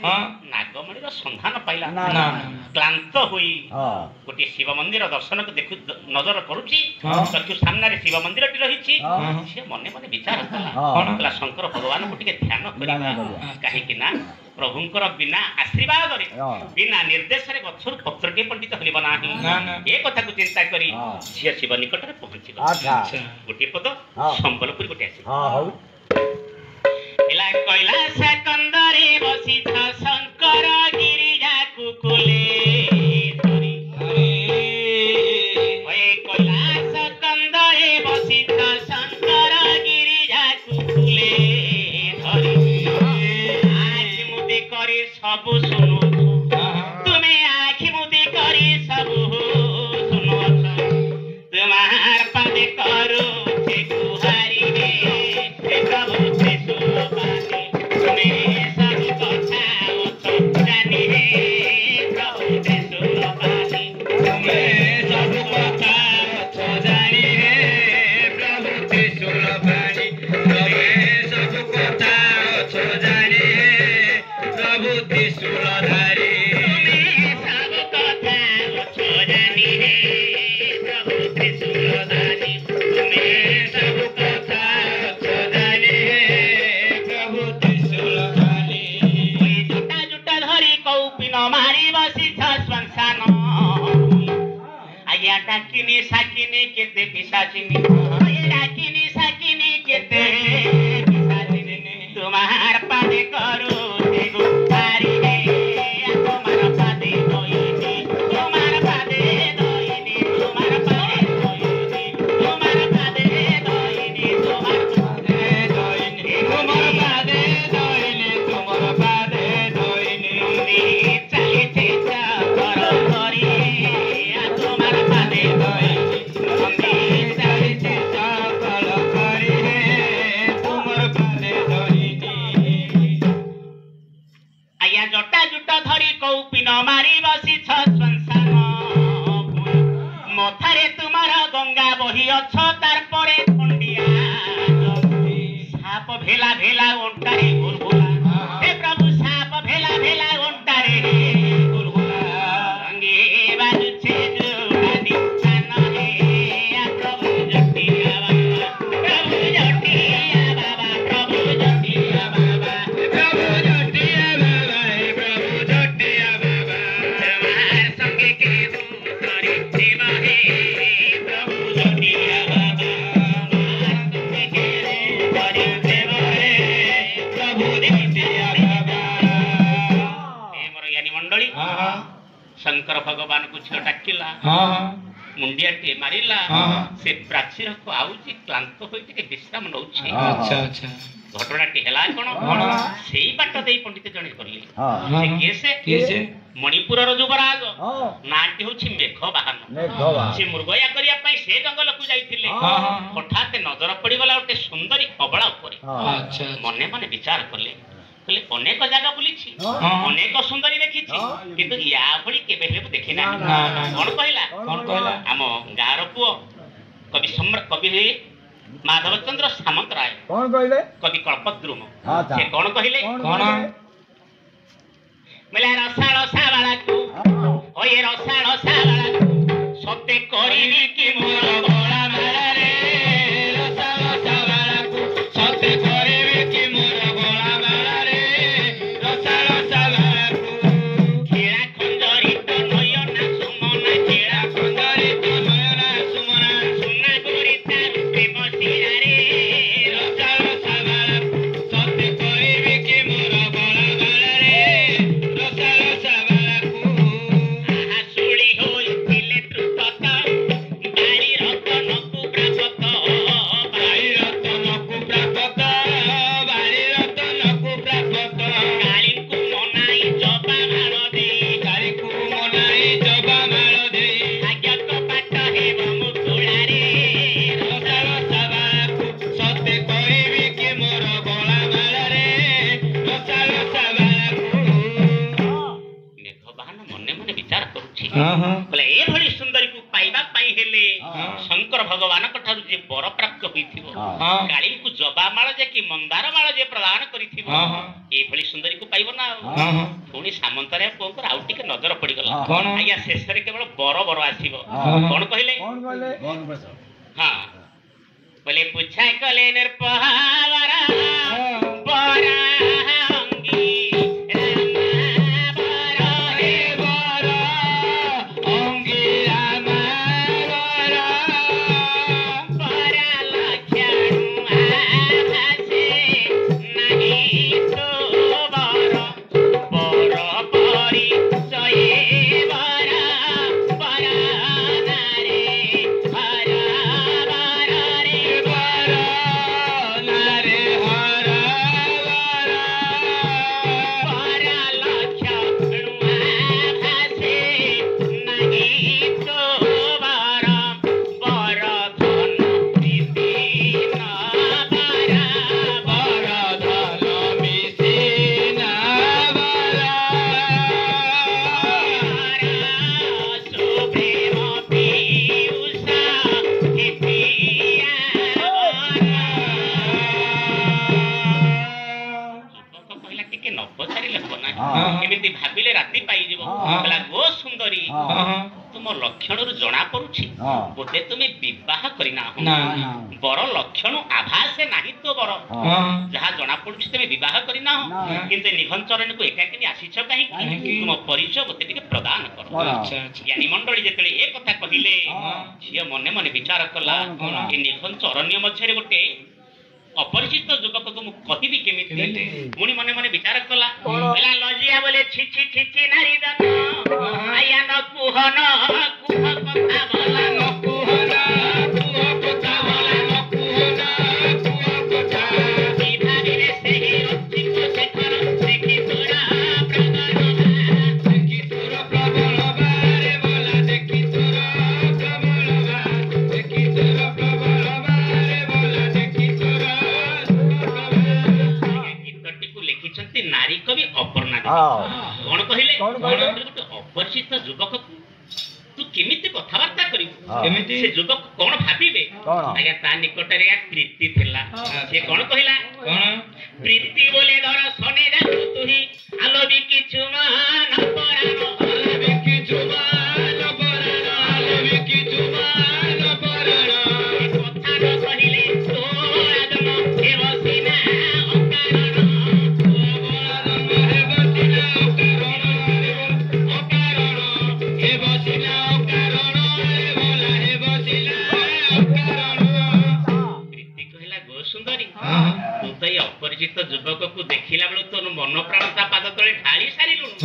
नागमणि सन्धान पाइला क्लांत हुई गोटे शिव मंदिर दर्शन को देखु नजर करुची चक्षु सामने शिव मंदिर रही मने मने विचार कला शंकर भगवान को ध्यान कहीं प्रभुंकर बिना आशीर्वाद बिना निर्देश गचर पत्रटे पंडित हल ना ये कथा को चिंता करी झील शिव निकट में पहुंची गोटे पद संबलपुर गोटे कैलाश कंदरे बसी शंकर गिरिजा कुकुले कैलाश कंदरे बसी शंकर गिरिजा कुकुले आखि मुदी करे सब सुनो तुम्हें आखि मुदी करे सब सुनो तुम्हार पदे करो गुहारी प्रभु डाकिनी साकिनी केते पिशाचिनी डाकिनी साकिनी केते पिशाचिनी तुम्हार पादे करो गुहारी तुम्हार पादे दोइनी तुम्हार पादे दोइनी तुम्हार पादे दोइनी तुम्हार पादे दोइनी तुम्हार पादे दोइनी तुम्हार पादे दोइनी तुम्हार पादे दोइनी चलिते कर करी तुम्हार पादे जटा जुटा धरी कौपिन मारी बसी संसार मथारे तुम्हारा गंगा बही अछ तार परे खंडिया साप भेला भेला ओंटारे गुरगुला हे प्रभु साप भेला भेला ओंटारे गुरगुला अंगे बाजुछे जुटानी छान हे प्रभु जटिया बाबा प्रभु जटिया बाबा प्रभु जटिया बाबा प्रभु जटिया बाबा प्रभु जटिया बाबा तुम्हार संगे के दूसरी सेवा हे प्रभु जटिया बाबा तुम्हार संगे के दूसरी सेवा हे प्रभु जटिया बाबा ए मोर यानी मंडली शंकर भगवान को झिल डाकिला मुंडिया टे मारिला से प्राचीर को आउची क्लांत होई टिके विश्राम नउची अच्छा अच्छा घटना टी हला कोन सेही बाट देई पंडित जणे करली से केसे मणिपुर रो जुबराज नाटी होची मेघ वाहन से मुर्गया करिया पई से जंगल को जाईथिले हठात नजर पड़ी गला ओटे सुंदरी कबळा ऊपर अच्छा मने मने विचार करले कहले अनेक जगह बुलीछि अनेक सुंदरी देखिछि किंतु या भली केबे हेबे देखि ना कोन कहला हम गार पुओ कवि सम्राट कवि माधव चंद्र सामंतराय कोन कहले कवि कल्पद्रुम से कोन कहले कोन मेला रसाळ सावाळा को ओए रसाळ सावाळा सते करिनि कि मोर गोळा मारा रे रसाळ सावाळा को सते करिनि कि मोर गोळा मारा रे रसाळ सावाळा को खेळा खंजरी तो नयना सुमना खेळा खंजरी तो नयना सुमना सुना गोरी तार प्रेम सिरा रे रसाळ सावाळा को सते करिनि कि मोर गोळा मारा रे रसाळ सावाळा को आहा सुळी होई थिले त्रुतत बारी रतन को प्राप्त बारी रतन को प्राप्त बारी रतन को प्राप्त काली को मनाई जबा माळ दे काली को मनाई जबा माळ दे आज्ञा कपाट हेब मुकुळा रे रसाळ सावाळा को सते कहिबि कि मोर गळा माळ रे रसाळ सावाळा को मेघबान मने मने विचार करूछि बोले ए भली सुंदरी को पाइबा पाई हेले शंकर भगवान कठारु जे बर प्राप्त होइथिबो काली को जबा माळ जे कि मंदार माळ जे प्रदान करिथिबो ए भली ସୁନ୍ଦରୀ କୁ ପାଇବ ନା ଆଉ। ହଁ ହଁ ପୁଣି ସାମନ୍ତରାୟ ପୁଅଙ୍କର ଆଉ ଟିକେ ନଜର ପଡିଗଲା। କଣ? ଆଜ୍ଞା ଶେଷରେ କେବଳ ବର ଆସିବ। ହଁ। କଣ କହିଲେ? ହଁ ବୋଲେ ପୁଛା କଲେ ନିର୍ପହାବର ବରାଙ୍ଗୀ ଏମିତି ଭାବିଲେ ରାତି ପାଇଯିବ। କହିଲା ଗୋ ସୁନ୍ଦରୀ ତୁମ ଲକ୍ଷଣରୁ ଜଣା ପଡୁଛି ବୋଧେ ତୁମେ ବିବାହ କରିନାହଁ। ବର ଲକ୍ଷଣ ଆଭାସେ ନାହିଁ ତ ବର, ଯାହା ଜଣା ପଡୁଛି ତୁମେ ବିବାହ କରିନାହଁ। କିନ୍ତୁ ନିଘଞ୍ଚରଣକୁ ଏକାକିନି ଆସିଛ କାହିଁକି? ତୁମ ପରିଚୟ ମୋତେ ଟିକେ ପ୍ରଦାନ କର। ଜ୍ଞାନୀ ମଣ୍ଡଳୀ ଯେତେବେଳେ ଏ କଥା କହିଲେ ଝିଅ ମନେ ମନେ ବିଚାର କଲା ଏ ନିଘଞ୍ଚ ଅରଣ୍ୟ ମଧ୍ୟରେ ଗୋଟେ ଅପରିଚିତ ଯୁବକକୁ ମୁଁ କହିବି କେମିତି? ପୁଣି ମନେ ମନେ ବିଚାର କଲା ଲଜିଆ ବୋଲେ ଛି ଛି ଛି ଛି ନାରୀ ଦାନ ଆୟା ନ କୁହ ନ କୁହ କଥା ଭଲା ନ କୁହ ନ କୁହ କଥା ଭଲା ନ କୁହ ନ କୁହ କଥା ବିଧାନରେ ସେହି ରଚିକ ଶେଖର ଦେଖି ତୋରା ପ୍ରବଳ ଦେଖି ତୋର ପ୍ରବଳ ବାରେ ବୋଲା ଦେଖି ତୋର ପ୍ରବଳ ଦେଖି ତୋର ପ୍ରବଳ ବାରେ ବୋଲା ଦେଖି ତୋର ଗୀତଟିକୁ ଲେଖିଛନ୍ତି ନାରୀ କବି ଅପର୍ଣ୍ଣା। କଣ କହିଲେ? ଗୋଟେ ଅପରିଚିତ ଯୁବକକୁ ତୁ କେମିତି କଥାବାର୍ତ୍ତା କରିବୁ? କେମିତି ସେ ଯୁବକ କଣ ଭାବିବେ? ଆଜ୍ଞା ତା ନିକଟରେ ପ୍ରୀତି ଥିଲା। ସେ କଣ କହିଲା? ପ୍ରୀତି ବୋଲେ ଧର ସନେ ଯାକୁ ତୁହି ଆଲୋ ବି କିଛି ମାନ ପରାଣ ଆଲୋ ବି କିଛି ମାନ ପରାଣ ଆଲୋ ବି କିଛି ମାନ ପରାଣ କଥା ନ କହିଲେ ତୋ ଆଦମ ହେବ ସିନା ଅକାରଣ ଅପରିଚିତ ଯୁବକକୁ ଦେଖିଲା ବେଳୁ ତୋ ମନ ପ୍ରାଣ ତା ପାଦ ତଳେ ଢାଳି ସାରିଲୁଣୁ।